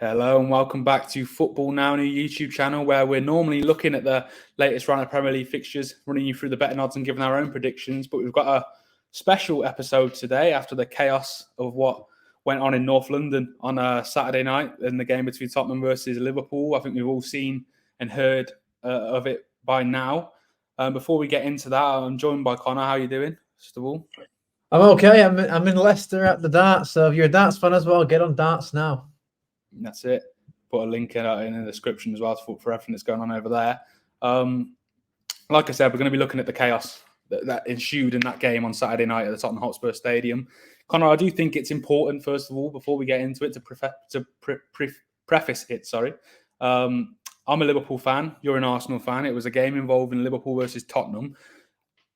Hello and welcome back to Football Now, new YouTube channel where we're normally looking at the latest round of Premier League fixtures, running you through the betting odds and giving our own predictions. But we've got a special episode today after the chaos of what went on in North London on a Saturday night in the game between Tottenham versus Liverpool. I think we've all seen and heard of it by now. Before we get into that, I'm joined by Connor. How are you doing, first of all? I'm okay. I'm in Leicester at the darts. So if you're a darts fan as well, get on darts now. That's it. Put a link in the description as well for everything that's going on over there. Like I said, we're going to be looking at the chaos that ensued in that game on Saturday night at the Tottenham Hotspur Stadium. Connor, I do think it's important, first of all, before we get into it, to preface it. Sorry, I'm a Liverpool fan. You're an Arsenal fan. It was a game involving Liverpool versus Tottenham.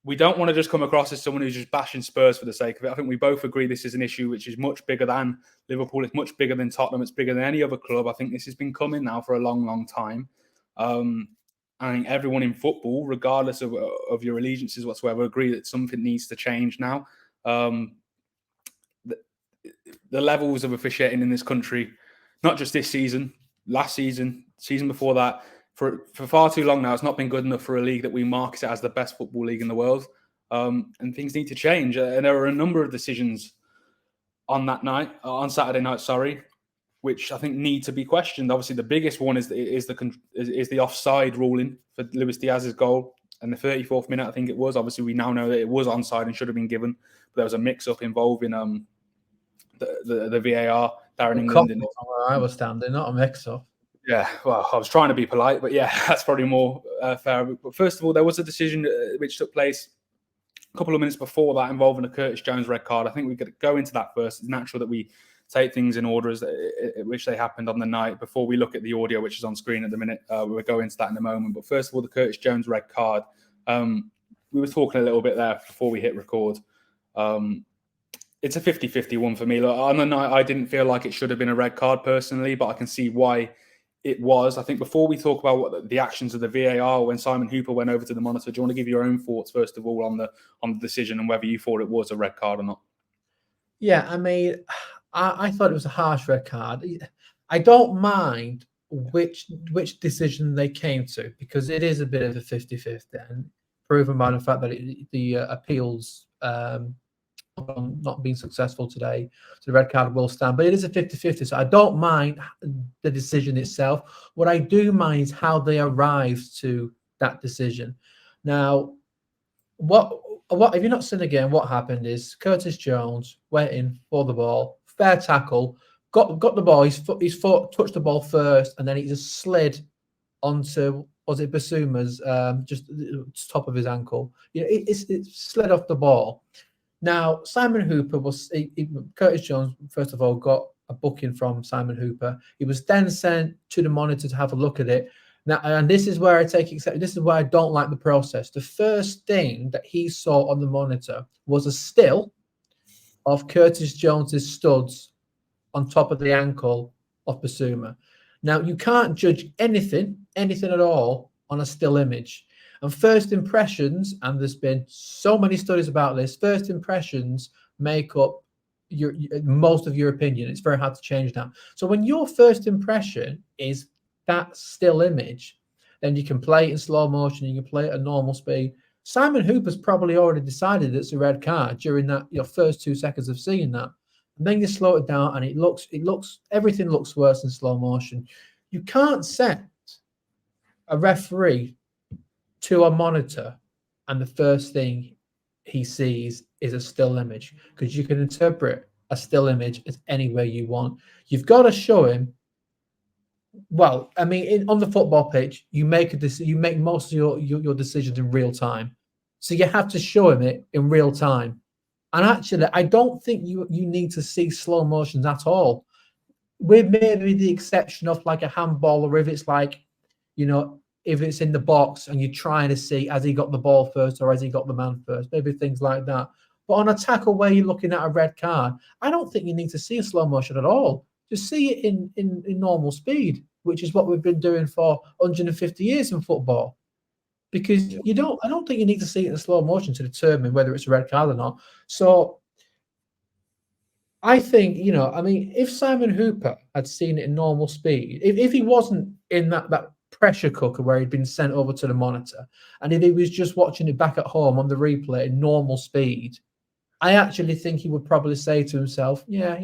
We don't want to just come across as someone who's just bashing Spurs for the sake of it. I think we both agree this is an issue which is much bigger than Liverpool. It's much bigger than Tottenham. It's bigger than any other club. I think this has been coming now for a long, long time. I think everyone in football, regardless of your allegiances whatsoever, agree that something needs to change now. The levels of officiating in this country, not just this season, last season, season before that, for far too long now, it's not been good enough for a league that we market it as the best football league in the world. And things need to change. And there were a number of decisions on Saturday night, which I think need to be questioned. Obviously, the biggest one is the offside ruling for Luis Diaz's goal. And the 34th minute, I think it was. Obviously, we now know that it was onside and should have been given. But there was a mix-up involving the VAR, Darren England. And I was standing, not a mix-up. Yeah, well, I was trying to be polite, but yeah, that's probably more fair. But first of all, there was a decision which took place a couple of minutes before that involving a Curtis Jones red card. I think we could go into that first. It's natural that we take things in order which they happened on the night before we look at the audio, which is on screen at the minute. We'll go into that in a moment. But first of all, the Curtis Jones red card. We were talking a little bit there before we hit record. It's a 50-50 one for me. Look, on the night, I didn't feel like it should have been a red card personally, but I can see why it was. I think before we talk about what the actions of the VAR when Simon Hooper went over to the monitor, do you want to give your own thoughts first of all on the decision and whether you thought it was a red card or not? Yeah, I mean, I thought it was a harsh red card. I don't mind which decision they came to because it is a bit of a 50-50 and proven by the fact that the appeals not being successful today, so the red card will stand. But it is a 50-50, so I don't mind the decision itself. What I do mind is how they arrived to that decision. Now, what if you're not seen again? What happened is Curtis Jones went in for the ball, fair tackle, got the ball. His foot touched the ball first, and then he just slid onto, was it Basuma's just top of his ankle? It slid off the ball. Now, Simon Hooper Curtis Jones, first of all, got a booking from Simon Hooper. He was then sent to the monitor to have a look at it. Now, and this is where I take exception. This is where I don't like the process. The first thing that he saw on the monitor was a still of Curtis Jones's studs on top of the ankle of Basuma. Now, you can't judge anything at all on a still image. And first impressions, and there's been so many studies about this, first impressions make up most of your opinion. It's very hard to change that. So when your first impression is that still image, then you can play it in slow motion, you can play it at normal speed. Simon Hooper's probably already decided it's a red card during that first 2 seconds of seeing that. And then you slow it down and everything looks worse in slow motion. You can't set a referee to a monitor and the first thing he sees is a still image, because you can interpret a still image as any way you want. You've got to show him. Well, I mean, on the football pitch, you make most of your decisions in real time, so you have to show him it in real time. And actually, I don't think you need to see slow motions at all, with maybe the exception of like a handball, or if it's like, if it's in the box and you're trying to see, has he got the ball first or has he got the man first? Maybe things like that. But on a tackle where you're looking at a red card, I don't think you need to see a slow motion at all. Just see it in normal speed, which is what we've been doing for 150 years in football. Because I don't think you need to see it in slow motion to determine whether it's a red card or not. So I think, I mean, if Simon Hooper had seen it in normal speed, if he wasn't in that pressure cooker where he'd been sent over to the monitor, and if he was just watching it back at home on the replay in normal speed, I actually think he would probably say to himself, yeah,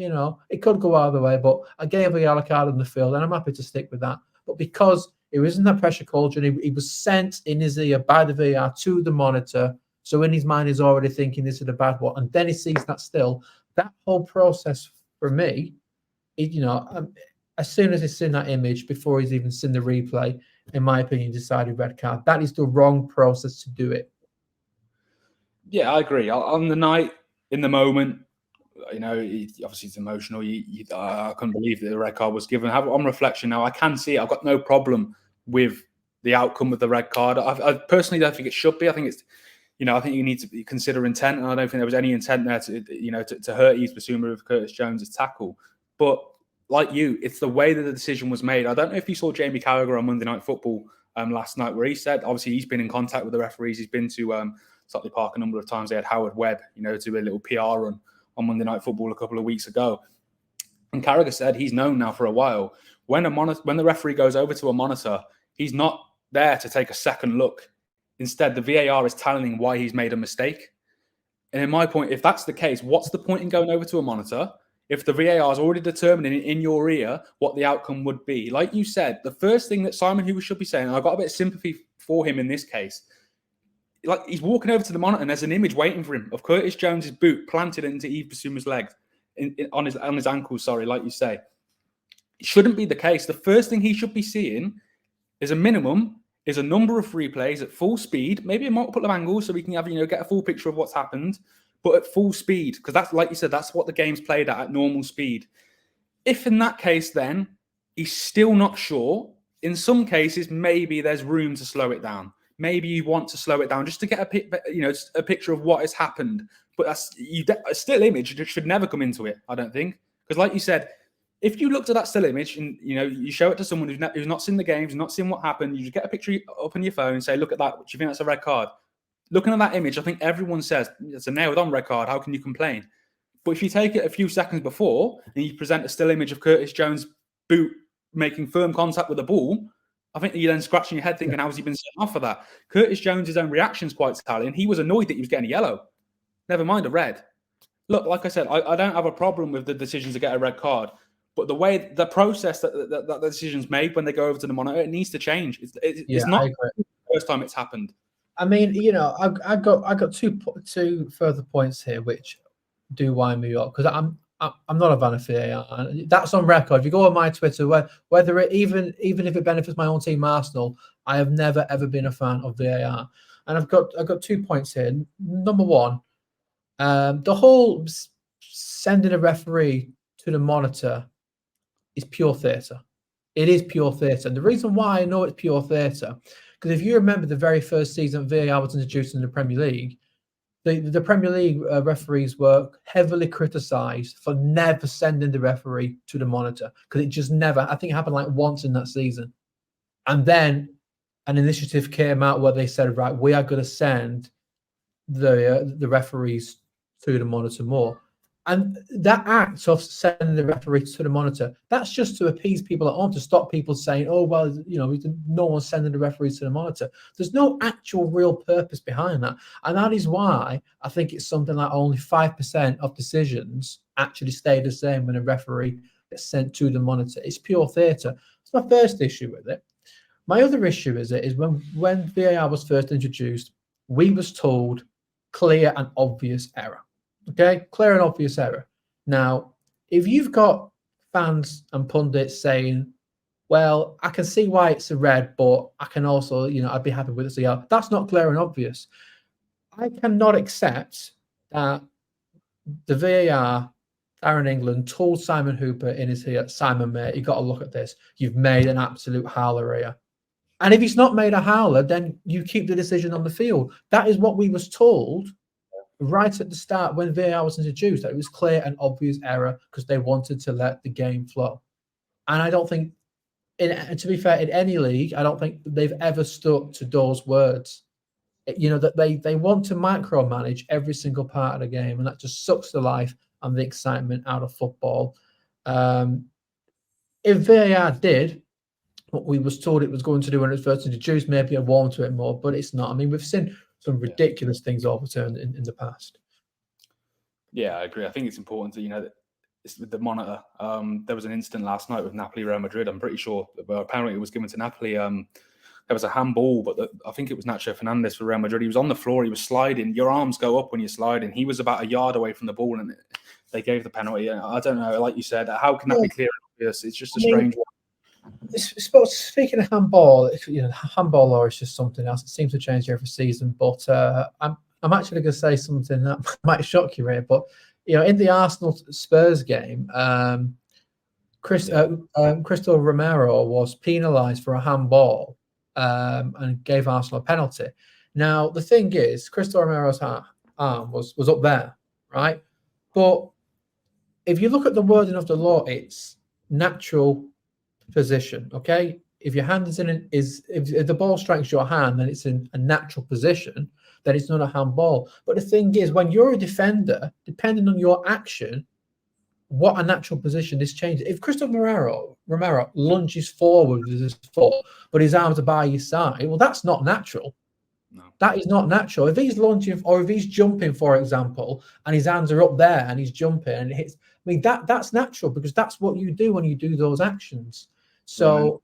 it could go either way, but I gave a yellow card on the field and I'm happy to stick with that. But because he was in that pressure culture, he was sent in his ear by the VR to the monitor. So in his mind, he's already thinking this is a bad one. And then he sees that still. That whole process for me, as soon as he's seen that image, before he's even seen the replay, in my opinion, decided red card. That is the wrong process to do it. Yeah, I agree. On the night, in the moment, obviously it's emotional. I couldn't believe that the red card was given. On reflection now, I can see it. I've got no problem with the outcome of the red card. I personally don't think it should be. I think it's, I think you need to consider intent, and I don't think there was any intent there to hurt Yves Bissouma with Curtis Jones' tackle. But like you, it's the way that the decision was made. I don't know if you saw Jamie Carragher on Monday Night Football last night, where he said, obviously he's been in contact with the referees. He's been to Stockley Park a number of times. They had Howard Webb, do a little PR run on Monday Night Football a couple of weeks ago. And Carragher said he's known now for a while, when the referee goes over to a monitor, he's not there to take a second look. Instead, the VAR is telling him why he's made a mistake. And in my point, if that's the case, what's the point in going over to a monitor if the VAR is already determining in your ear what the outcome would be? Like you said, the first thing that Simon Hooper should be saying, and I've got a bit of sympathy for him in this case, like he's walking over to the monitor and there's an image waiting for him of Curtis Jones's boot planted into Yves Bissouma's leg, on his ankle, sorry, like you say. It shouldn't be the case. The first thing he should be seeing is a number of replays at full speed, maybe a multiple of angles so we can have, get a full picture of what's happened, but at full speed, because that's, like you said, that's what the game's played at normal speed. If in that case, then he's still not sure, in some cases, maybe there's room to slow it down. Maybe you want to slow it down just to get a picture of what has happened. But a still image should never come into it, I don't think. Because like you said, if you looked at that still image and you show it to someone who's not seen the games, not seen what happened, you just get a picture up on your phone and say, look at that. Do you think that's a red card? Looking at that image, I think everyone says it's a nailed-on red card. How can you complain? But if you take it a few seconds before and you present a still image of Curtis Jones' boot making firm contact with the ball, I think you're then scratching your head thinking, how's he been sent off for that? Curtis Jones' own reaction's quite telling. He was annoyed that he was getting a yellow. Never mind a red. Look, like I said, I don't have a problem with the decision to get a red card. But the process that the decision's made when they go over to the monitor, it needs to change. It's not the first time it's happened. I mean, I've got two further points here which do wind me up, because I'm not a fan of VAR. That's on record. If you go on my Twitter, whether it even if it benefits my own team, Arsenal, I have never ever been a fan of VAR. And I've got 2 points here. Number one, the whole sending a referee to the monitor is pure theatre. It is pure theatre. And the reason why I know it's pure theatre, because if you remember the very first season VAR was introduced in the Premier League, the Premier League referees were heavily criticised for never sending the referee to the monitor, because it just never, I think it happened like once in that season. And then an initiative came out where they said, right, we are going to send the referees to the monitor more. And that act of sending the referee to the monitor, that's just to appease people at home, to stop people saying, oh, well, no one's sending the referees to the monitor. There's no actual real purpose behind that. And that is why I think it's something like only 5% of decisions actually stay the same when a referee gets sent to the monitor. It's pure theatre. That's my first issue with it. My other issue is when VAR was first introduced, we was told clear and obvious error. Okay, clear and obvious error. Now, if you've got fans and pundits saying, well, I can see why it's a red, but I can also, I'd be happy with it. So, yeah, that's not clear and obvious. I cannot accept that the VAR, Aaron England, told Simon Hooper in his ear, Simon, mate, you got to look at this. You've made an absolute howler here. And if he's not made a howler, then you keep the decision on the field. That is what we was told right at the start when VAR was introduced, that it was clear and obvious error because they wanted to let the game flow. And I don't think, to be fair, in any league, I don't think they've ever stuck to those words. That they want to micromanage every single part of the game, and that just sucks the life and the excitement out of football. If VAR did what we was told it was going to do when it was first introduced, maybe I'd warm to it more, but it's not. I mean, we've seen some ridiculous things overturned in the past. Yeah, I agree. I think it's important that, it's with the monitor. There was an incident last night with Napoli Real Madrid. I'm pretty sure apparently it was given to Napoli. There was a handball, but I think it was Nacho Fernandez for Real Madrid. He was on the floor. He was sliding. Your arms go up when you're sliding. He was about a yard away from the ball, and they gave the penalty. I don't know. Like you said, how can that be clear? It's just a strange one. Speaking of handball, handball law is just something else. It seems to change every season. But I'm actually going to say something that might shock you, Ray. But in the Arsenal Spurs game, Cristo Romero was penalised for a handball and gave Arsenal a penalty. Now the thing is, Cristo Romero's arm was up there, right? But if you look at the wording of the law, it's natural position. Okay, if your hand if the ball strikes your hand, then it's in a natural position. Then it's not a handball. But the thing is, when you're a defender, depending on your action, what a natural position this changes. If Cristo Romero lunges forward with his foot, but his arms are by his side, well, that's not natural. No. That is not natural. If he's lunging or if he's jumping, for example, and his hands are up there and he's jumping and it hits, I mean, that's natural because that's what you do when you do those actions. So,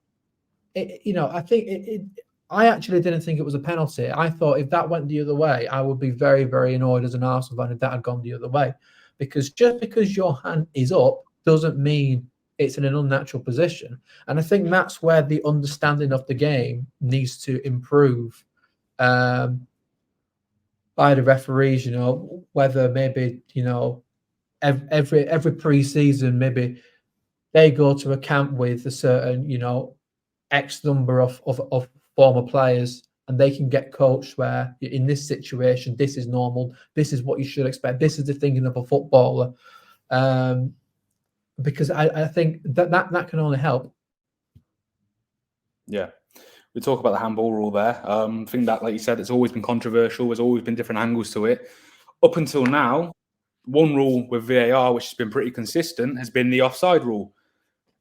I think I actually didn't think it was a penalty. I thought if that went the other way, I would be very, very annoyed as an Arsenal fan if that had gone the other way. Because just because your hand is up doesn't mean it's in an unnatural position. And I think that's where the understanding of the game needs to improve by the referees, whether maybe, every pre-season, maybe they go to a camp with a certain, X number of former players, and they can get coached where in this situation, this is normal. This is what you should expect. This is the thinking of a footballer. Because I think that can only help. Yeah. We talk about the handball rule there. I think that, like you said, it's always been controversial. There's always been different angles to it. Up until now, one rule with VAR, which has been pretty consistent, has been the offside rule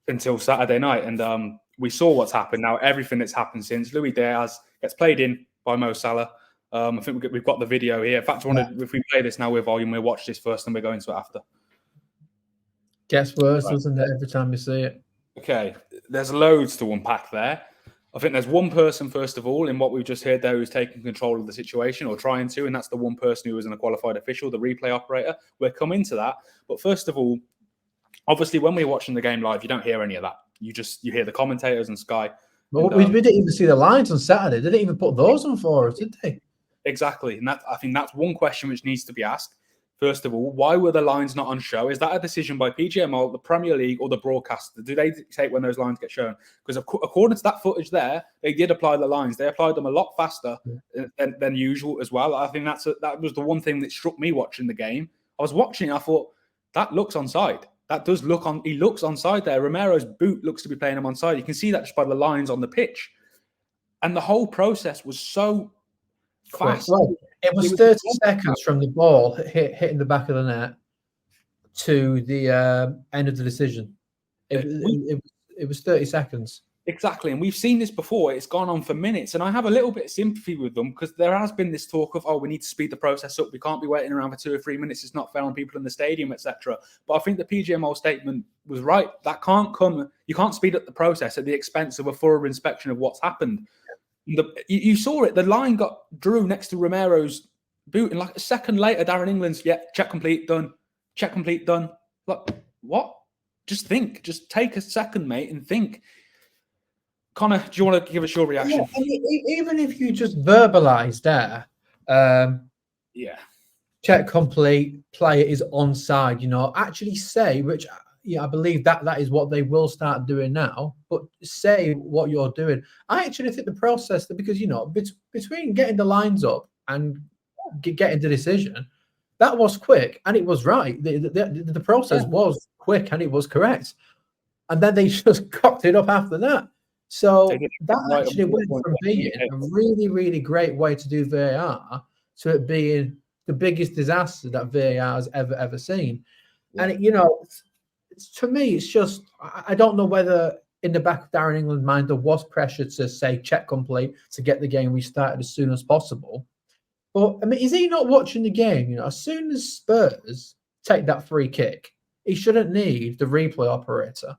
until Saturday night. And we saw what's happened. Now, everything that's happened since, Luis Diaz gets played in by Mo Salah. I think we've got the video here. In fact, if we play this now with volume, we'll watch this first and we'll go into it after. Gets worse, doesn't it, every time you see it? Okay, there's loads to unpack there. I think there's one person, first of all, in what we've just heard there, who's taking control of the situation or trying to, and that's the one person who isn't a qualified official, the replay operator. We'll come into that. But first of all, obviously, when we're watching the game live, you don't hear any of that. You hear the commentators and Sky. Well, we didn't even see the lines on Saturday. They didn't even put those on for us, did they? Exactly. And I think that's one question which needs to be asked. First of all, why were the lines not on show? Is that a decision by PGMO, the Premier League, or the broadcaster? Do they dictate when those lines get shown? Because according to that footage there, they did apply the lines. They applied them a lot faster than usual as well. I think that was the one thing that struck me watching the game. I was watching, I thought, that looks onside. That does look on. He looks onside there. Romero's boot looks to be playing him onside. You can see that just by the lines on the pitch. And the whole process was so fast. Well, it was 30 seconds from the ball hitting the back of the net to the end of the decision. It was 30 seconds. Exactly. And we've seen this before. It's gone on for minutes. And I have a little bit of sympathy with them because there has been this talk of, we need to speed the process up. We can't be waiting around for 2 or 3 minutes. It's not fair on people in the stadium, etc. But I think the PGMO statement was right. That can't come. You can't speed up the process at the expense of a thorough inspection of what's happened. You saw it. The line got drew next to Romero's boot. And like a second later, Darren England's, check complete, done. Check complete, done. Like, what? Just think. Just take a second, mate, and think. Connor, do you want to give us your reaction? Yeah, even if you just verbalise there, check complete, player is onside, actually say, which I believe that is what they will start doing now, but say what you're doing. I actually think the process, because, between getting the lines up and getting the decision, that was quick and it was right. The process was quick and it was correct. And then they just cocked it up after that. So that actually went from being a really, really great way to do VAR to it being the biggest disaster that VAR has ever seen. And to me, it's just I don't know whether in the back of Darren England's mind there was pressure to say check complete to get the game restarted as soon as possible. But I mean, is he not watching the game? As soon as Spurs take that free kick, he shouldn't need the replay operator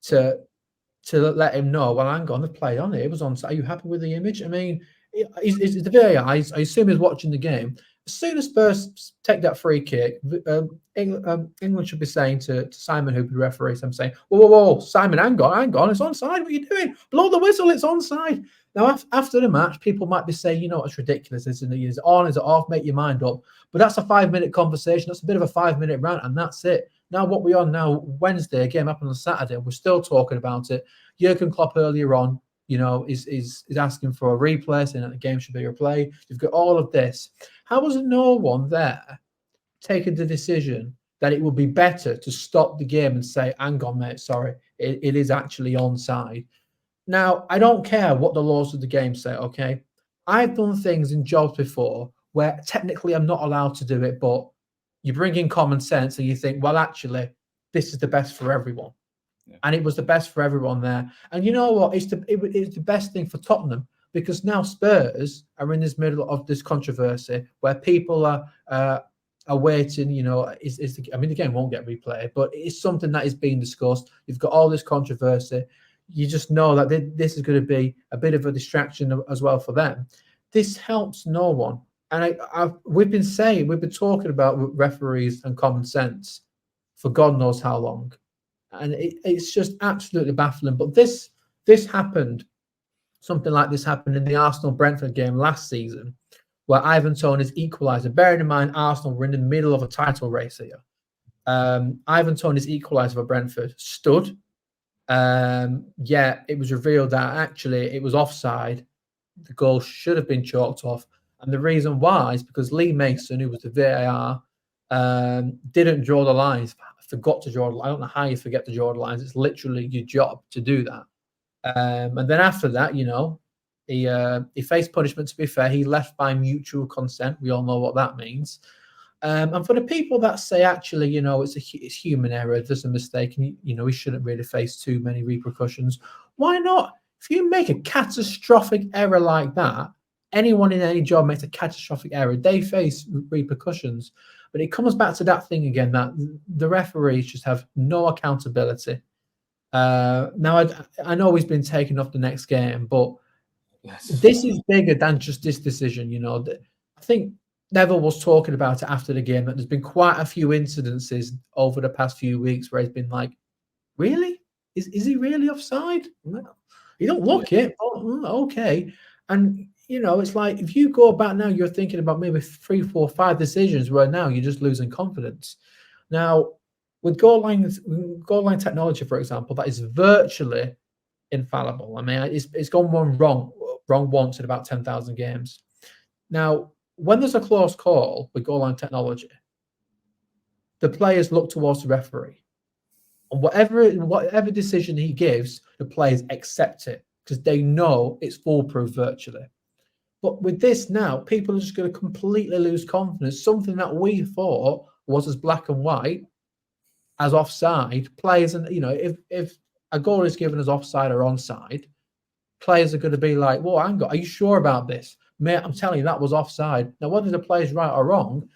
to let him know. Well, hang on, the play on it. It was on. Are you happy with the image? I mean, is the VAR? I assume he's watching the game. As soon as Spurs take that free kick, England should be saying to Simon, who be referee, I'm saying, whoa, Simon, hang on, it's onside. What are you doing? Blow the whistle, it's onside. Now, after the match, people might be saying, it's ridiculous, isn't it? Is it on? Is it off? Make your mind up. But that's a 5-minute conversation. That's a bit of a 5-minute rant, and that's it. Now, what we're on now, Wednesday, a game happened on Saturday, we're still talking about it. Jurgen Klopp earlier on, is asking for a replay, saying that the game should be replayed. You've got all of this. How was no one there taking the decision that it would be better to stop the game and say, hang on, mate, sorry, it is actually onside? Now, I don't care what the laws of the game say, okay? I've done things in jobs before where technically I'm not allowed to do it, but you bring in common sense and you think, well, actually, this is the best for everyone. Yeah. And it was the best for everyone there. And you know what? It's the best thing for Tottenham, because now Spurs are in this middle of this controversy where people are waiting, the game won't get replayed, but it's something that is being discussed. You've got all this controversy. You just know that this is going to be a bit of a distraction as well for them. This helps no one. And we've been talking about referees and common sense for God knows how long. And it's just absolutely baffling. But this happened, something like this happened in the Arsenal-Brentford game last season, where Ivan Toney's equaliser. Bearing in mind, Arsenal were in the middle of a title race here. Ivan Toney's equaliser for Brentford stood. It was revealed that actually it was offside. The goal should have been chalked off. And the reason why is because Lee Mason, who was the VAR, didn't draw the lines. Forgot to draw the lines. I don't know how you forget to draw the lines. It's literally your job to do that. And then after that, he faced punishment. To be fair, he left by mutual consent. We all know what that means. And for the people that say, actually, it's human error, there's a mistake, and he shouldn't really face too many repercussions. Why not? If you make a catastrophic error like that, anyone in any job makes a catastrophic error, they face repercussions. But it comes back to that thing again, that the referees just have no accountability. Now, I know he's been taken off the next game, but this is bigger than just this decision. I think Neville was talking about it after the game, that there's been quite a few incidences over the past few weeks where he's been like, really? Is he really offside? No. You don't look it. Oh, okay. And, it's like if you go back now, you're thinking about maybe 3, 4, 5 decisions where now you're just losing confidence. Now, with goal line technology, for example, that is virtually infallible. I mean, it's gone wrong once in about 10,000 games. Now, when there's a close call with goal line technology, the players look towards the referee. And whatever decision he gives, the players accept it because they know it's foolproof virtually. But with this now, people are just going to completely lose confidence. Something that we thought was as black and white as offside, players, and if a goal is given as offside or onside, players are going to be like, "Whoa, hang on, are you sure about this, mate? I'm telling you, that was offside." Now, whether the player's right or wrong,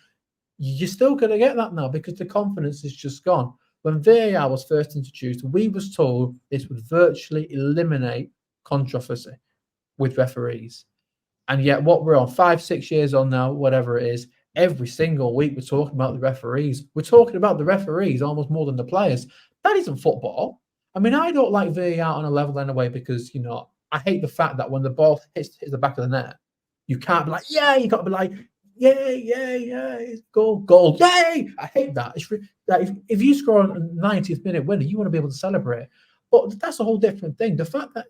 you're still going to get that now because the confidence is just gone. When VAR was first introduced, we was told this would virtually eliminate controversy with referees. And yet what we're on, 5, 6 years on now, whatever it is, every single week we're talking about the referees. We're talking about the referees almost more than the players. That isn't football. I mean, I don't like VAR on a level anyway because, I hate the fact that when the ball hits the back of the net, you can't be like, yeah, you got to be like, yeah, goal, yay! I hate that. If you score a 90th minute winner, you want to be able to celebrate. But that's a whole different thing. The fact that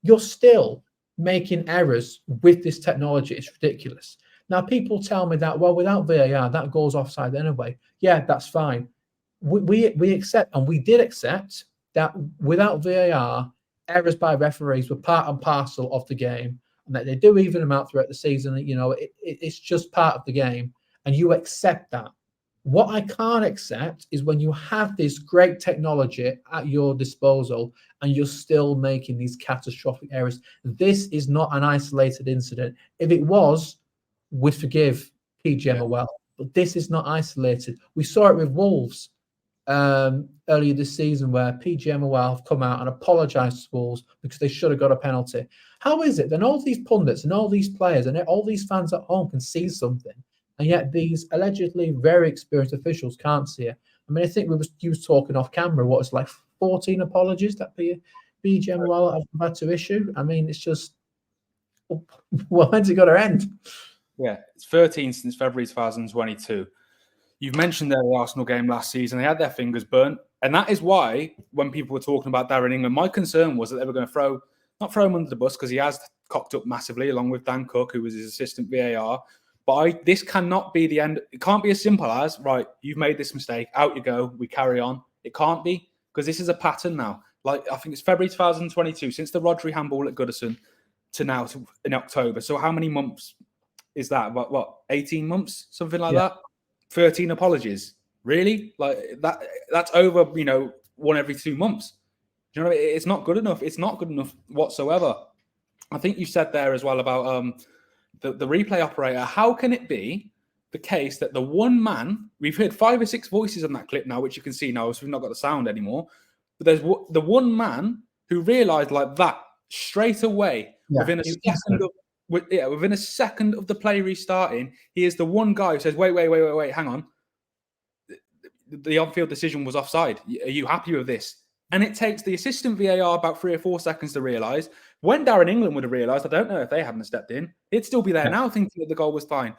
you're still making errors with this technology is ridiculous. Now, people tell me that, well, without VAR, that goes offside anyway. Yeah, that's fine. We accept, and we did accept, that without VAR, errors by referees were part and parcel of the game, and that they do even them out throughout the season. It's just part of the game, and you accept that. What I can't accept is when you have this great technology at your disposal and you're still making these catastrophic errors. This is not an isolated incident. If it was, we'd forgive PGM well, but this is not isolated. We saw it with Wolves earlier this season where PGM have come out and apologised to Wolves because they should have got a penalty. How is it then all these pundits and all these players and all these fans at home can see something, and yet these allegedly very experienced officials can't see it? I mean, I think you was talking off camera. What, it's like 14 apologies that PGM have had to issue. I mean, it's just, well, when's it got to end? Yeah, it's 13 since February 2022. You've mentioned their Arsenal game last season. They had their fingers burnt. And that is why, when people were talking about Darren England, my concern was that they were going to not throw him under the bus, because he has cocked up massively, along with Dan Cook, who was his assistant VAR. But this cannot be the end. It can't be as simple as, right, you've made this mistake, out you go, we carry on. It can't be, because this is a pattern now. Like, I think it's February 2022, since the Rodri handball at Goodison to now in October. So how many months is that? What 18 months? Something like that? 13 apologies. Really? Like that's over, one every 2 months. Do you know what I mean? It's not good enough. It's not good enough whatsoever. I think you said there as well about the replay operator. How can it be the case that the one man, we've heard 5 or 6 voices on that clip now, which you can see now, so we've not got the sound anymore. But there's the one man who realised like that straight away within a second of the play restarting. He is the one guy who says, wait, hang on. The on-field decision was offside. Are you happy with this? And it takes the assistant VAR about 3 or 4 seconds to realise. When Darren England would have realised, I don't know if they hadn't stepped in, he'd still be there now thinking that the goal was fine.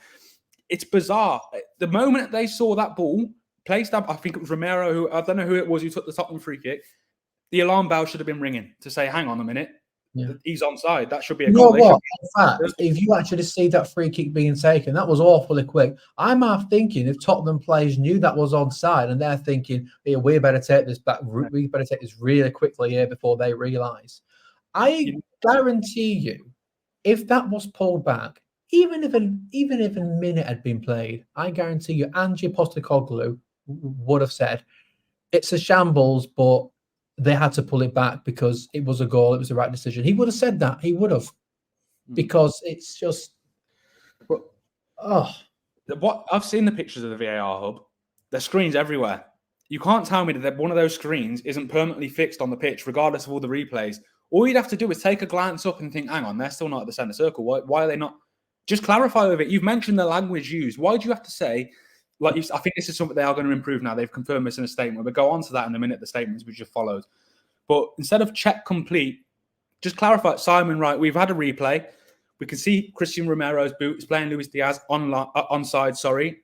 It's bizarre. The moment they saw that ball placed up, I think it was Romero, who, I don't know who it was, who took the Tottenham free kick, the alarm bell should have been ringing to say, hang on a minute. Yeah. He's onside. That should be a goal. What? In fact, if you actually see that free kick being taken, that was awfully quick. I'm half thinking if Tottenham players knew that was onside and they're thinking, hey, we better take this back. We better take this really quickly here before they realise. I guarantee you, if that was pulled back, even if a minute had been played, I guarantee you, Ange Postecoglou would have said, it's a shambles, but they had to pull it back because it was a goal. It was the right decision. He would have said that. He would have, because it's just. What I've seen the pictures of the VAR hub. There's screens everywhere. You can't tell me that one of those screens isn't permanently fixed on the pitch, regardless of all the replays. All you'd have to do is take a glance up and think, hang on, they're still not at the centre circle. Why are they not? Just clarify with it. You've mentioned the language used. Why do you have to say? I think this is something they are going to improve now. They've confirmed this in a statement. We'll go on to that in a minute, the statements which have followed. But instead of check complete, just clarify, Simon, right, we've had a replay. We can see Christian Romero's boot is playing Luis Diaz onside,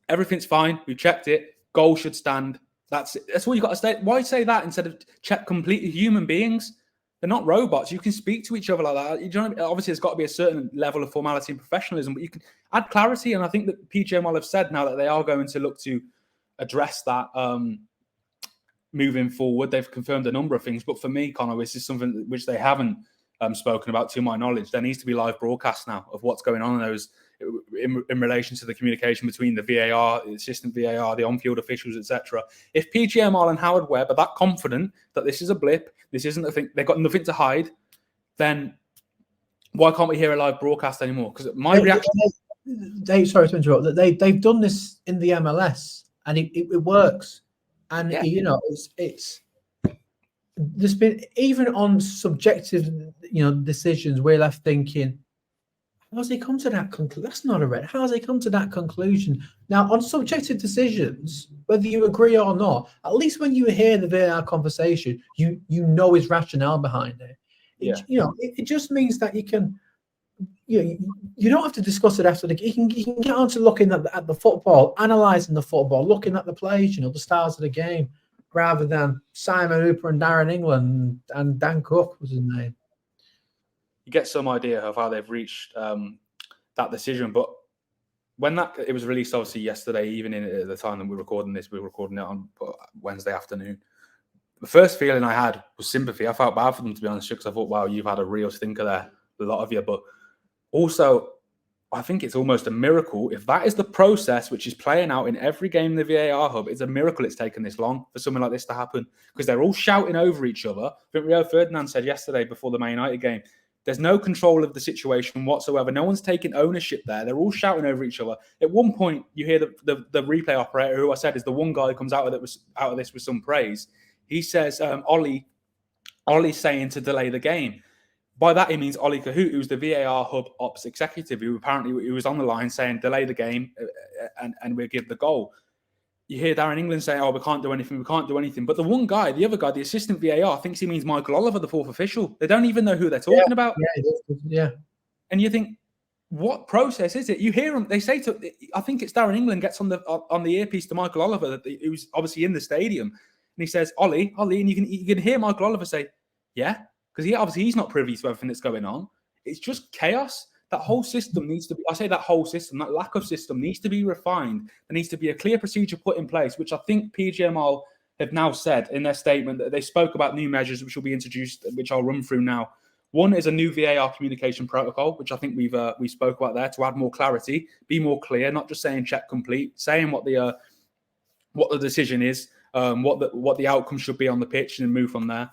Everything's fine. We've checked it. Goal should stand. That's it. That's all you got to say. Why say that instead of check complete? Human beings. They're not robots. You can speak to each other like that. Obviously, there's got to be a certain level of formality and professionalism, but you can add clarity. And I think that PGMOL have said now that they are going to look to address that moving forward. They've confirmed a number of things. But for me, Connor, this is something which they haven't spoken about, to my knowledge. There needs to be live broadcast now of what's going on in those in relation to the communication between the VAR, the assistant VAR, the on-field officials, etc. If PGMOL and Howard Webb are that confident that this is a blip, this isn't a thing, they've got nothing to hide, then why can't we hear a live broadcast anymore? Because my reaction... sorry to interrupt. They've done this in the MLS and it works. And, it's there's been, even on subjective, decisions, we're left thinking, how has he come to that conclusion? That's not a red. How has he come to that conclusion? Now, on subjective decisions, whether you agree or not, at least when you hear the VAR conversation, you know his rationale behind it. It just means that you can, you don't have to discuss it after the game. You can get on to looking at the football, analysing the football, looking at the plays, the stars of the game, rather than Simon Hooper and Darren England and Dan Cook was his name. You get some idea of how they've reached that decision. But when it was released, obviously yesterday evening at the time that we're recording this, we were recording it on Wednesday afternoon. The first feeling I had was sympathy. I felt bad for them, to be honest, because I thought, wow, you've had a real stinker there, a lot of you. But also, I think it's almost a miracle. If that is the process which is playing out in every game in the VAR hub, it's a miracle it's taken this long for something like this to happen, because they're all shouting over each other. I think Rio Ferdinand said yesterday before the Man United game, there's no control of the situation whatsoever. No one's taking ownership there. They're all shouting over each other. At one point, you hear the replay operator, who I said is the one guy who comes out of this with some praise. He says, Ollie's saying to delay the game. By that, he means Ollie Cahoot, who's the VAR hub ops executive, who apparently was on the line saying, delay the game and we'll give the goal. You hear Darren England saying, oh, we can't do anything. But the one guy, the other guy, the assistant VAR, thinks he means Michael Oliver, the fourth official. They don't even know who they're talking about. Yeah. And you think, what process is it? You hear them, they say I think it's Darren England gets on the earpiece to Michael Oliver, who's obviously in the stadium. And he says, Ollie, and you can hear Michael Oliver say, yeah. Because he's not privy to everything that's going on. It's just chaos. That whole system needs to be, I say that whole system, that lack of system needs to be refined. There needs to be a clear procedure put in place, which I think PGMOL have now said in their statement that they spoke about new measures which will be introduced, which I'll run through now. One is a new VAR communication protocol, which I think we spoke about there, to add more clarity, be more clear, not just saying check complete, saying what the decision is, what the outcome should be on the pitch, and move from there.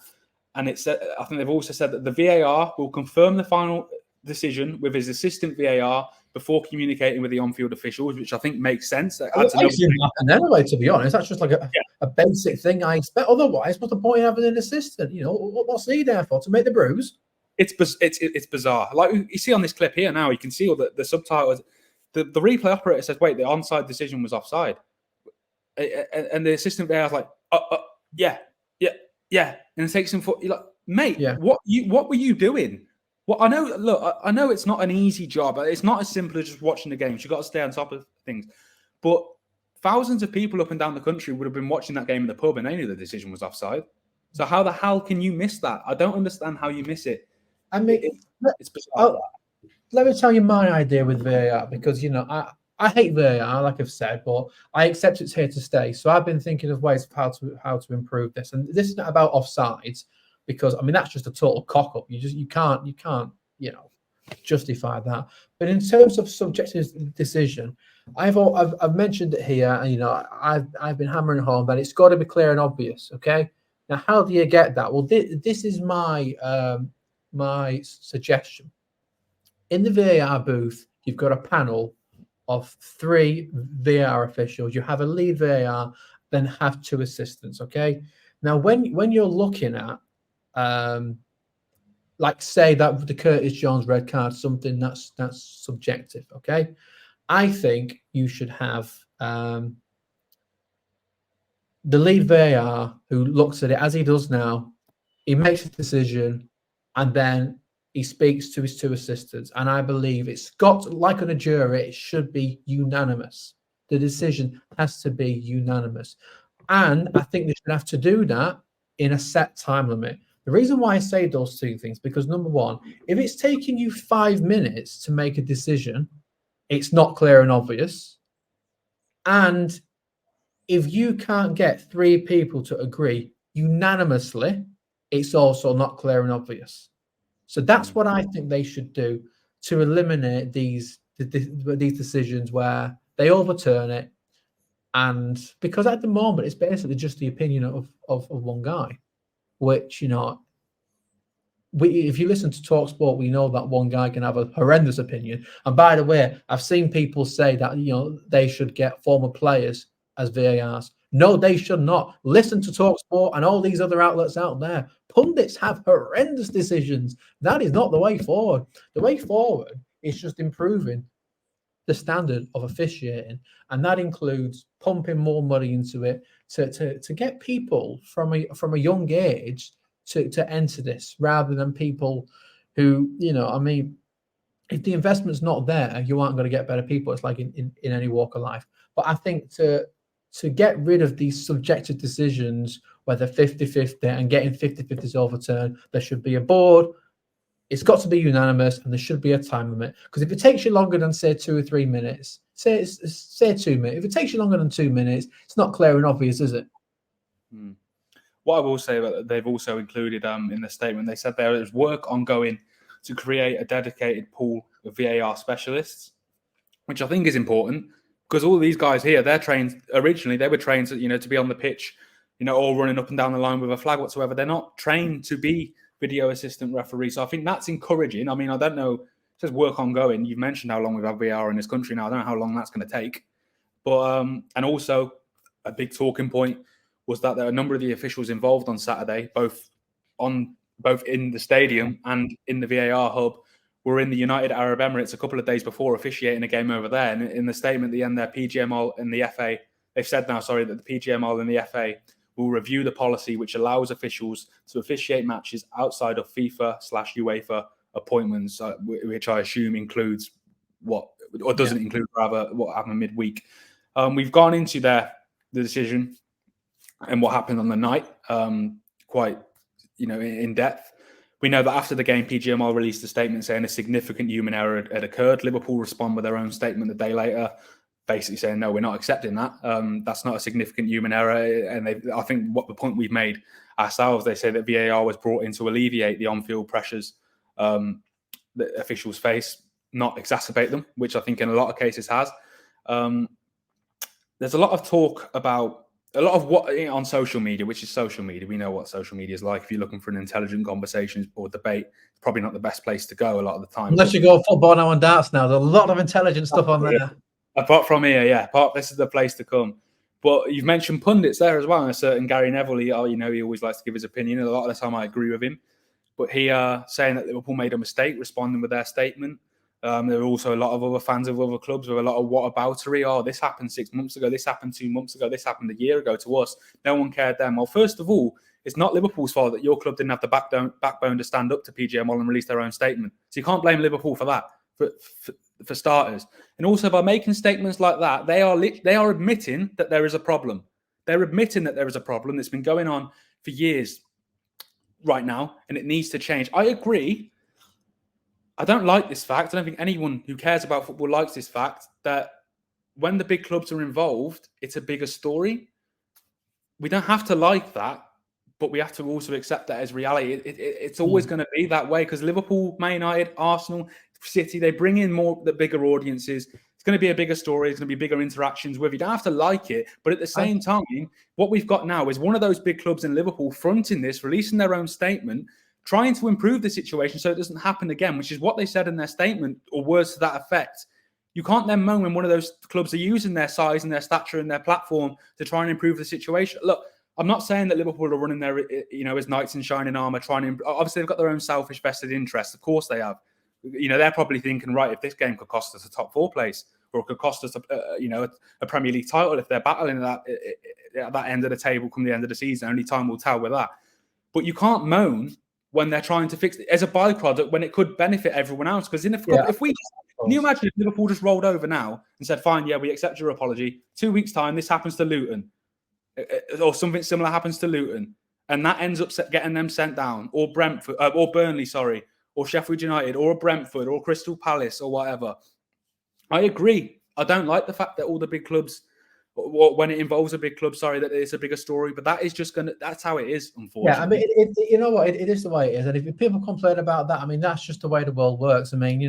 And I think they've also said that the VAR will confirm the final decision with his assistant VAR before communicating with the on-field officials, which I think makes sense. Anyway, to be honest, that's just like a basic thing I expect. Otherwise, what's the point of having an assistant? What's he there for? To make the brews? It's bizarre. Like you see on this clip here now, you can see all the subtitles. The replay operator says, wait, the onside decision was offside. And the assistant VAR is like, yeah, and it takes him for, you're like, mate, what were you doing? Well, I know it's not an easy job. It's not as simple as just watching the games. You've got to stay on top of things. But thousands of people up and down the country would have been watching that game in the pub and they knew the decision was offside. So how the hell can you miss that? I don't understand how you miss it. I mean, it's bizarre. Let me tell you my idea with VAR, because, I hate VAR, like I've said, but I accept it's here to stay. So I've been thinking of ways of how to improve this. And this is not about offsides, because that's just a total cock up. You can't justify that. But in terms of subjective decision, I've mentioned it here, and I've been hammering home that it's got to be clear and obvious. Okay, now how do you get that? Well, this is my my suggestion. In the VAR booth, you've got a panel of 3 VAR officials. You have a lead VAR, then have 2 assistants. Okay. Now, when you're looking at, like, say that the Curtis Jones red card, something that's subjective. Okay. I think you should have the lead VAR who looks at it as he does now. He makes a decision, and then he speaks to his 2 assistants, and I believe it's got, like on a jury, it should be unanimous. The decision has to be unanimous. And I think they should have to do that in a set time limit. The reason why I say those 2 things, because number one, if it's taking you 5 minutes to make a decision, it's not clear and obvious. And if you can't get 3 people to agree unanimously, it's also not clear and obvious. So that's what I think they should do to eliminate these decisions where they overturn it. And because at the moment, it's basically just the opinion of one guy, which, if you listen to TalkSport, we know that one guy can have a horrendous opinion. And by the way, I've seen people say that, they should get former players as VARs. No, they should not. Listen to TalkSport and all these other outlets out there. Pundits have horrendous decisions. That is not the way forward. The way forward is just improving the standard of officiating, and that includes pumping more money into it to get people from a young age to enter this, rather than people who, if the investment's not there, you aren't going to get better people. It's like in any walk of life. But I think to get rid of these subjective decisions, whether 50-50 and getting 50-50s overturned, there should be a board. It's got to be unanimous, and there should be a time limit. Because if it takes you longer than, say, 2 or 3 minutes, say 2 minutes. If it takes you longer than 2 minutes, it's not clear and obvious, is it? What I will say about they've also included in the statement, they said there is work ongoing to create a dedicated pool of VAR specialists which I think is important because all these guys here, they're trained originally. They were trained to, to be on the pitch, all running up and down the line with a flag whatsoever. They're not trained to be video assistant referees. So I think that's encouraging. I mean, I don't know. It says work ongoing. You've mentioned how long we've had VAR in this country now. I don't know how long that's going to take. But and also a big talking point was that there are a number of the officials involved on Saturday, both in the stadium and in the VAR hub, were in the United Arab Emirates a couple of days before officiating a game over there. And in the statement at the end there, PGMOL and the FA, they've said now, that the PGMOL and the FA will review the policy which allows officials to officiate matches outside of FIFA/UEFA appointments, which I assume includes include rather what happened midweek. We've gone into the decision and what happened on the night quite, in depth. We know that after the game, PGMOL released a statement saying a significant human error had occurred. Liverpool respond with their own statement a day later, basically saying, no, we're not accepting that. That's not a significant human error. And I think what the point we've made ourselves, they say that VAR was brought in to alleviate the on-field pressures that officials face, not exacerbate them, which I think in a lot of cases has. There's a lot of talk about a lot of what on social media, which is social media. We know what social media is like. If you're looking for an intelligent conversation or debate, it's probably not the best place to go a lot of the time. Unless you go football now and darts now. There's a lot of intelligent stuff on there. Apart from here, yeah. This is the place to come. But you've mentioned pundits there as well. And a certain Gary Neville, he always likes to give his opinion. A lot of the time I agree with him. But he saying that Liverpool made a mistake responding with their statement. There were also a lot of other fans of other clubs with a lot of whataboutery. Oh, this happened 6 months ago. This happened 2 months ago. This happened a year ago to us. No one cared then. Well, first of all, it's not Liverpool's fault that your club didn't have the backbone to stand up to PGMOL and release their own statement. So you can't blame Liverpool for that, for starters. And also by making statements like that, they are admitting that there is a problem. They're admitting that there is a problem that's been going on for years right now, and it needs to change. I agree. I don't like this fact. I don't think anyone who cares about football likes this fact that when the big clubs are involved, it's a bigger story. We don't have to like that, but we have to also accept that as reality. It's always going to be that way because Liverpool, Man United, Arsenal, City, they bring in the bigger audiences. It's going to be a bigger story. It's going to be bigger interactions with you. You don't have to like it, but at the same time, what we've got now is one of those big clubs in Liverpool fronting this, releasing their own statement, trying to improve the situation so it doesn't happen again, which is what they said in their statement or words to that effect. You can't then moan when one of those clubs are using their size and their stature and their platform to try and improve the situation. Look, I'm not saying that Liverpool are running their, as knights in shining armor, obviously they've got their own selfish vested interests. Of course they have. They're probably thinking, right, if this game could cost us a top 4 place or it could cost us a Premier League title, if they're battling at that end of the table come the end of the season, only time will tell with that. But you can't moan when they're trying to fix it as a byproduct when it could benefit everyone else. Because can you imagine if Liverpool just rolled over now and said, fine, yeah, we accept your apology. 2 weeks' time, this happens to Luton or something similar happens to Luton and that ends up getting them sent down or Brentford or Burnley, or Sheffield United or Brentford or Crystal Palace or whatever. I agree. I don't like the fact that all the big clubs, when it involves a big club, that it's a bigger story, but that is that's how it is, unfortunately. Yeah, I mean, you know what? It is the way it is. And if people complain about that, I mean, that's just the way the world works. I mean,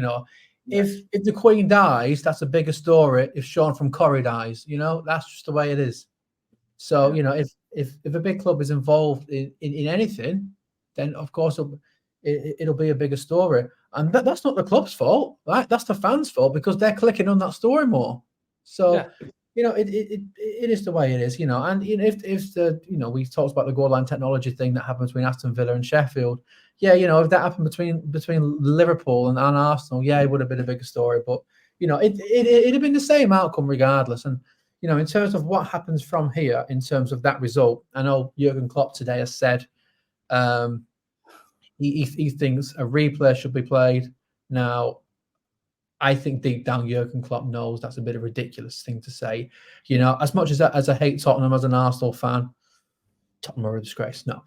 if the Queen dies, that's a bigger story. If Sean from Corrie dies, that's just the way it is. So, if a big club is involved in anything, then of course it'll be a bigger story. And that's not the club's fault, right? That's the fans' fault because they're clicking on that story more. So, it is the way it is, And if we talked about the goal line technology thing that happened between Aston Villa and Sheffield, if that happened between Liverpool and Arsenal, it would have been a bigger story. But it'd have been the same outcome regardless. And in terms of what happens from here, in terms of that result, I know Jurgen Klopp today has said he thinks a replay should be played. Now, I think deep down Jurgen Klopp knows that's a bit of a ridiculous thing to say. As much as I hate Tottenham as an Arsenal fan, Tottenham are a disgrace. No.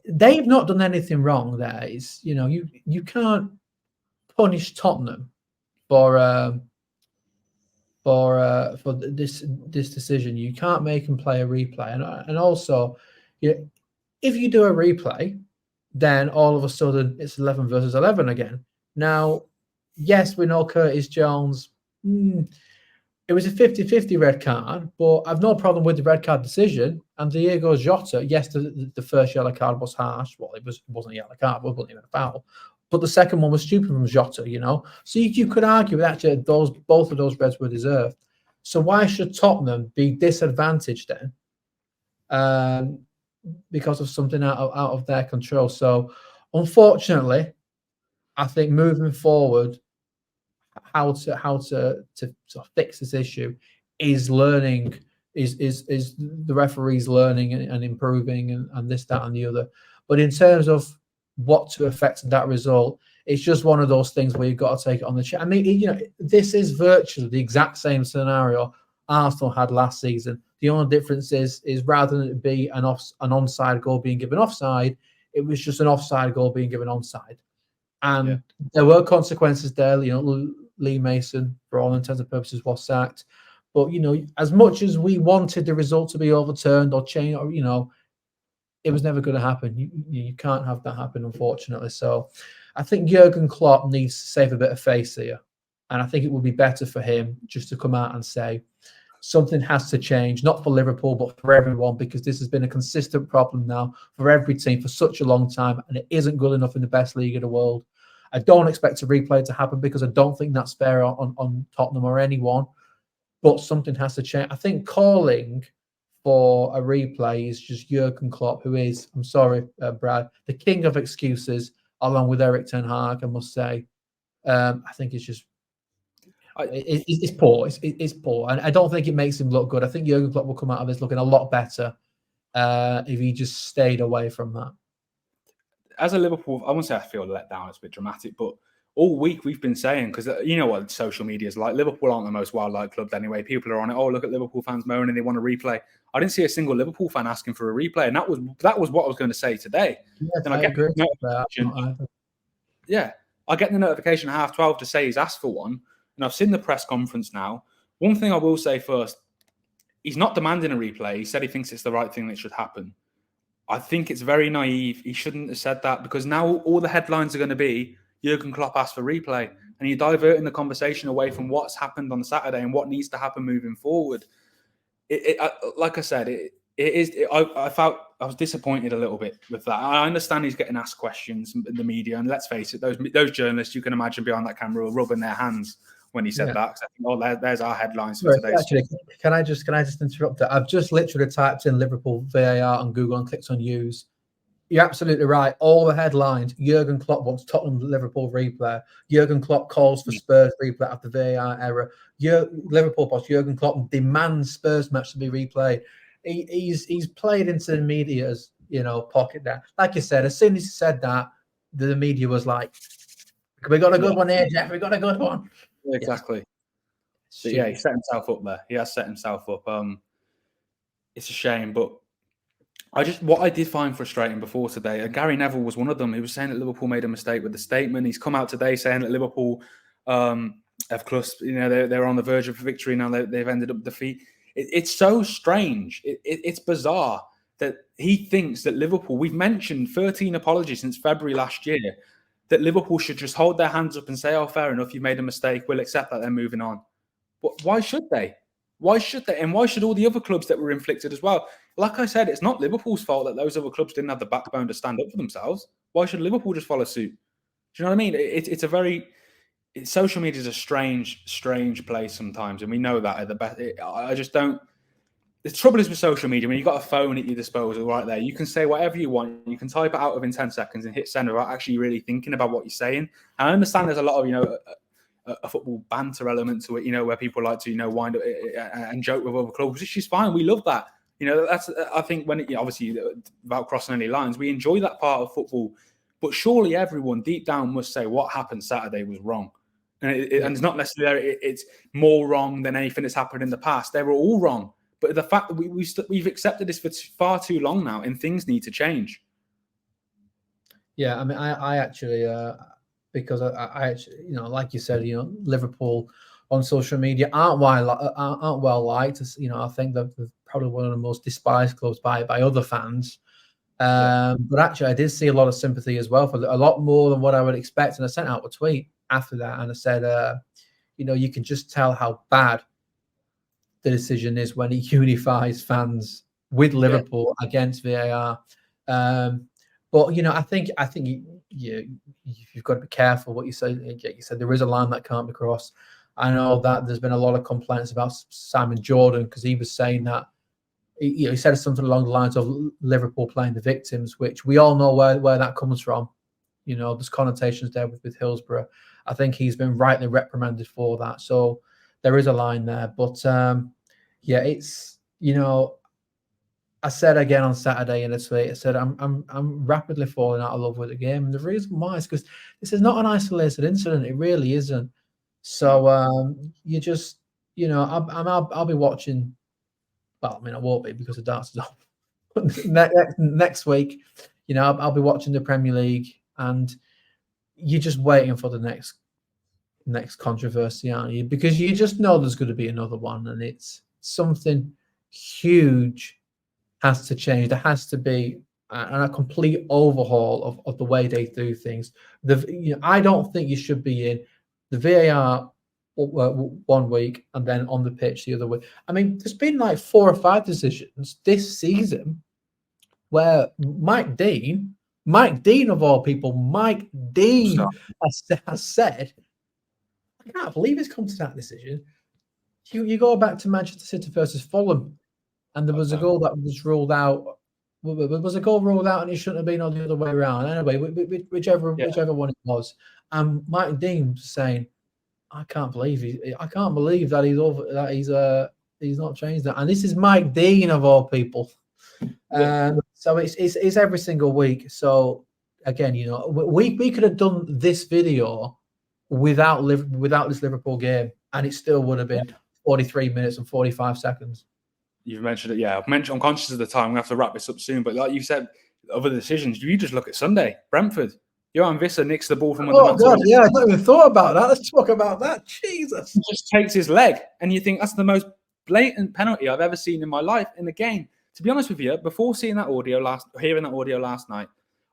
They've not done anything wrong there. It's, you can't punish Tottenham for this decision. You can't make them play a replay. And also, if you do a replay, then all of a sudden it's 11 versus 11 again. Now, yes, we know Curtis Jones It was a 50-50 red card, but I've no problem with the red card decision. And Diego Jota, yes, the first yellow card was harsh. Well, it wasn't a yellow card, it wasn't even a foul. But the second one was stupid from Jota, you know. So you could argue that actually both of those reds were deserved. So why should Tottenham be disadvantaged then? Because of something out of their control. So unfortunately, I think moving forward, how to fix this issue is learning, is the referees learning and improving and this, that, and the other. But in terms of what to affect that result, it's just one of those things where you've got to take it on the chin. I mean, you know, this is virtually the exact same scenario Arsenal had last season. The only difference is rather than it be an onside goal being given offside, it was just an offside goal being given onside. And there were consequences there. You know, Lee Mason, for all intents and purposes, was sacked. But, you know, as much as we wanted the result to be overturned or changed, or, you know, it was never going to happen. You can't have that happen, unfortunately. So I think Jurgen Klopp needs to save a bit of face here. And I think it would be better for him just to come out and say something has to change, not for Liverpool, but for everyone, because this has been a consistent problem now for every team for such a long time, and it isn't good enough in the best league in the world. I don't expect a replay to happen because I don't think that's fair on Tottenham or anyone, but something has to change. I think calling for a replay is just Jurgen Klopp, who is, I'm sorry, Brad, the king of excuses, along with Eric Ten Hag, I must say. I think it's just it's poor. It's poor, and I don't think it makes him look good. I think Jurgen Klopp will come out of this looking a lot better if he just stayed away from that. As a Liverpool, I won't say I feel let down. It's a bit dramatic, but all week we've been saying, because you know what social media is like. Liverpool aren't the most wildlife club anyway. People are on it. Oh, look at Liverpool fans moaning they want a replay. I didn't see a single Liverpool fan asking for a replay, and that was what I was going to say today. Yes, then I agree. Yeah, I get the notification at 12:30 to say he's asked for one, and I've seen the press conference now. One thing I will say first, he's not demanding a replay. He said he thinks it's the right thing that should happen. I think it's very naive. He shouldn't have said that, because now all the headlines are going to be Jurgen Klopp asked for replay, and you're diverting the conversation away from what's happened on Saturday and what needs to happen moving forward. Like I said, I felt I was disappointed a little bit with that. I understand he's getting asked questions in the media, and let's face it, those journalists, you can imagine behind that camera were rubbing their hands when he said that. I think, oh, there's our headlines for today. Actually, can I just interrupt that? I've just literally typed in Liverpool VAR on Google and clicked on news. You're absolutely right. All the headlines: Jurgen Klopp wants Tottenham Liverpool replay. Jurgen Klopp calls for Spurs replay after VAR error. Liverpool boss Jurgen Klopp demands Spurs match to be replayed. He's played into the media's pocket there. Like you said, as soon as he said that, the media was like, "We got a good one here, Jeff. We got a good one." Exactly. So, yeah, he set himself up there. He has set himself up. It's a shame, but what I did find frustrating before today, and Gary Neville was one of them. He was saying that Liverpool made a mistake with the statement. He's come out today saying that Liverpool have clutched. They're on the verge of victory now. They've ended up defeat. It's so strange. It's bizarre that he thinks that Liverpool. We've mentioned 13 apologies since February last year. That Liverpool should just hold their hands up and say, "Oh, fair enough, you made a mistake. We'll accept that. They're moving on." But why should they? Why should they? And why should all the other clubs that were inflicted as well? Like I said, it's not Liverpool's fault that those other clubs didn't have the backbone to stand up for themselves. Why should Liverpool just follow suit? Do you know what I mean? It's a very social media is a strange place sometimes, and we know that at the best. I just don't. The trouble is with social media, when you've got a phone at your disposal right there, you can say whatever you want. You can type it out within 10 seconds and hit send without actually really thinking about what you're saying. And I understand there's a lot of a football banter element to it, where people like to wind up and joke with other clubs, which is fine. We love that. That's, I think, when obviously without crossing any lines, we enjoy that part of football. But surely everyone deep down must say what happened Saturday was wrong, and it's not necessarily it's more wrong than anything that's happened in the past. They were all wrong, but the fact that we've accepted this for far too long now, and things need to change. Yeah, I mean, I actually. Because I actually, like you said, Liverpool on social media aren't well liked. I think they're probably one of the most despised clubs by other fans. But actually, I did see a lot of sympathy as well for a lot more than what I would expect. And I sent out a tweet after that, and I said, you can just tell how bad the decision is when it unifies fans with Liverpool against VAR. But I think you've got to be careful what you say. You said there is a line that can't be crossed. I know that there's been a lot of complaints about Simon Jordan because he was saying that he said something along the lines of Liverpool playing the victims, which we all know where that comes from. There's connotations there with Hillsborough. I think he's been rightly reprimanded for that. So there is a line there. But it's I said again on Saturday in a tweet, I said I'm rapidly falling out of love with the game. And the reason why is because this is not an isolated incident. It really isn't. So you just I'll be watching. Well, I mean I won't be because the darts is on. Next week, I'll be watching the Premier League, and you're just waiting for the next controversy, aren't you? Because you just know there's going to be another one, and it's something huge has to change. There has to be a complete overhaul of the way they do things. I don't think you should be in the VAR 1 week and then on the pitch the other week. I mean, there's been like 4 or 5 decisions this season where Mike Dean of all people, has said, I can't believe it's come to that decision. You go back to Manchester City versus Fulham, and there was a goal that was ruled out. Was a goal ruled out, and it shouldn't have been on the other way around. Anyway, whichever one it was. And Mike Dean was saying, I can't believe that he's not changed that. And this is Mike Dean of all people. So it's every single week. So again, we could have done this video without this Liverpool game, and it still would have been 43 minutes and 45 seconds. You've mentioned it, yeah. I'm conscious of the time. I'm gonna have to wrap this up soon. But like you said, other decisions. You just look at Sunday, Brentford. Johan Visser nicks the ball from under. Oh God, yeah, I not even thought about that. Let's talk about that. Jesus, he just takes his leg, and you think that's the most blatant penalty I've ever seen in my life in the game. To be honest with you, before hearing that audio last night,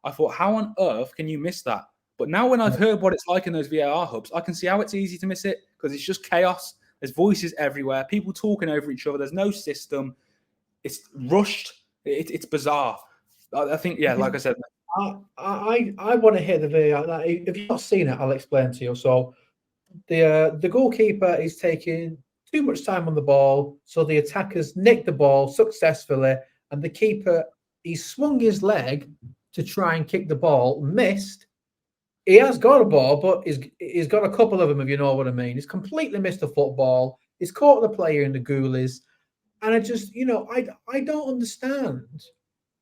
I thought, how on earth can you miss that? But now when I've heard what it's like in those VAR hubs, I can see how it's easy to miss it because it's just chaos. There's voices everywhere, people talking over each other. There's no system. It's rushed. It's bizarre. I think, like I said. I want to hear the VAR. If you've not seen it, I'll explain to you. So the goalkeeper is taking too much time on the ball, so the attackers nick the ball successfully, and the keeper, he swung his leg to try and kick the ball, missed. He has got a ball, but he's got a couple of them, if you know what I mean. He's completely missed the football. He's caught the player in the goalies. And I just, I don't understand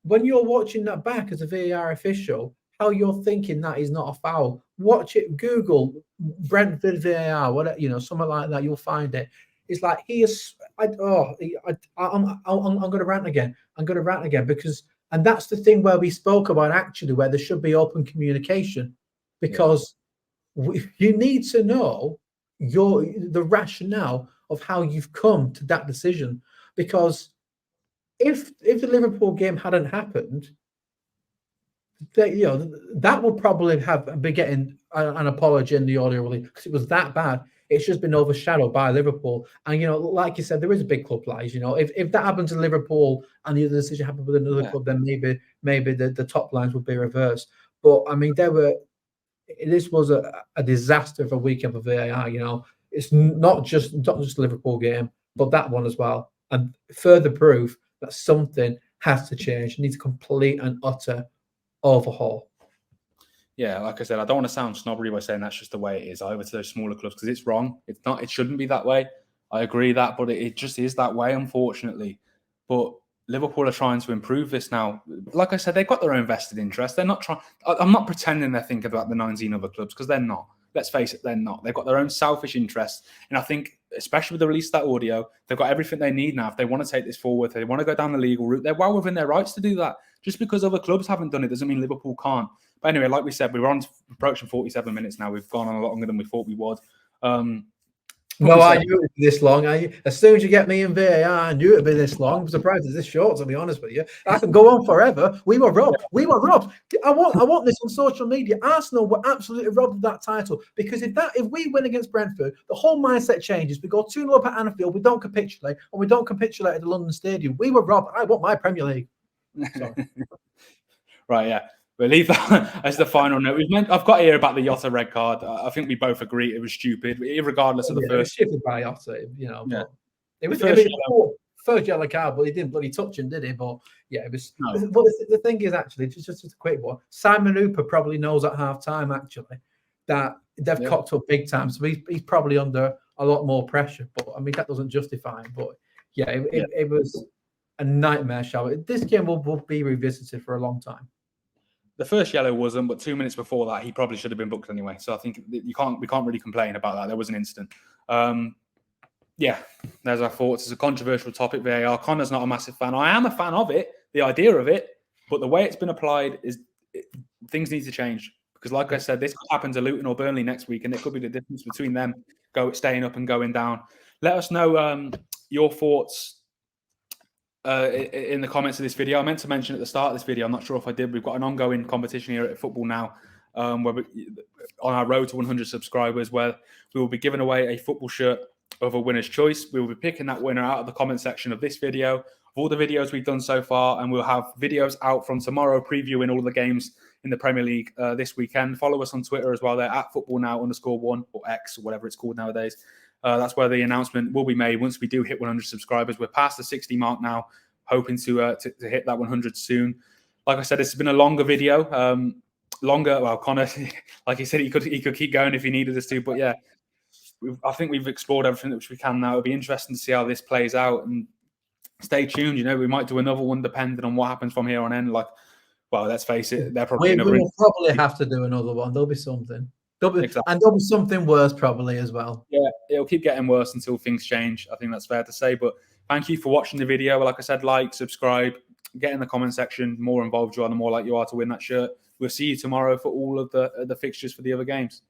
when you're watching that back as a VAR official, how you're thinking that is not a foul. Watch it, Google Brentford VAR, whatever, something like that. You'll find it. It's like I'm going to rant again. And that's the thing where we spoke about actually, where there should be open communication, because you need to know the rationale of how you've come to that decision. Because if the Liverpool game hadn't happened, that would probably be getting an apology in the audio release because it was that bad. It's just been overshadowed by Liverpool. And, like you said, there is a big club lies. If that happened to Liverpool and the other decision happened with another club, then maybe the top lines would be reversed. But, I mean, this was a disaster of a weekend for VAR. It's not just Liverpool game, but that one as well. And further proof that something has to change. It needs a complete and utter overhaul. Yeah, like I said, I don't want to sound snobbery by saying that's just the way it is over to those smaller clubs because it's wrong. It's not. It shouldn't be that way. I agree that, but it just is that way, unfortunately. But Liverpool are trying to improve this now. Like I said, they've got their own vested interest. They're not trying. I'm not pretending they're thinking about the 19 other clubs because they're not. Let's face it, they're not. They've got their own selfish interests. And I think, especially with the release of that audio, they've got everything they need now. If they want to take this forward, if they want to go down the legal route, they're well within their rights to do that. Just because other clubs haven't done it doesn't mean Liverpool can't. But anyway, like we said, we're approaching 47 minutes now. We've gone on a lot longer than we thought we would. No, I knew it would be this long. As soon as you get me in VAR, I knew it'd be this long. I'm surprised it's this short, to be honest with you. I can go on forever. We were robbed. We were robbed. I want this on social media. Arsenal were absolutely robbed of that title because if we win against Brentford, the whole mindset changes. We go 2-0 up at Anfield. We don't capitulate, and we don't capitulate at the London Stadium. We were robbed. I want my Premier League. Right, yeah. We'll leave that as the final note. I've got to hear about the Jota red card. I think we both agree it was stupid, regardless of the first. It was stupid by Jota, Yeah. But it was first yellow card, but he didn't bloody touch him, did he? But yeah, it was. No. But the thing is, actually, just a quick one. Simon Hooper probably knows at half time actually that they've cocked up big time, so he's probably under a lot more pressure. But I mean, that doesn't justify him. But yeah, it was a nightmare show. This game will be revisited for a long time. The first yellow wasn't, but 2 minutes before that, he probably should have been booked anyway. So I think we can't really complain about that. There was an incident. Yeah, there's our thoughts. It's a controversial topic, VAR. Connor's not a massive fan. I am a fan of it, the idea of it, but the way it's been applied things need to change. Because like I said, this could happen to Luton or Burnley next week, and it could be the difference between them staying up and going down. Let us know your thoughts in the comments of this video. I meant to mention at the start of this video, I'm not sure if I did, we've got an ongoing competition here at Football Now, where on our road to 100 subscribers, where we will be giving away a football shirt of a winner's choice. We will be picking that winner out of the comment section of this video, of all the videos we've done so far, and we'll have videos out from tomorrow previewing all the games in the Premier League this weekend. Follow us on Twitter as well. They're at footballnow_1 or X or whatever it's called nowadays. That's where the announcement will be made once we do hit 100 subscribers. We're past the 60 mark now, hoping to hit that 100 soon. Like I said, it's been a longer video. Well, Connor, like he said, he could keep going if he needed us to. But yeah, I think we've explored everything which we can now. It'll be interesting to see how this plays out. And stay tuned. We might do another one depending on what happens from here on in. Like, well, let's face it, they're probably we'll probably have to do another one. There'll be something. Exactly. And there'll be something worse probably as well. Yeah, it'll keep getting worse until things change. I think that's fair to say. But thank you for watching the video. Like I said, like, subscribe, get in the comment section. The more involved you are, the more likely you are to win that shirt. We'll see you tomorrow for all of the fixtures for the other games.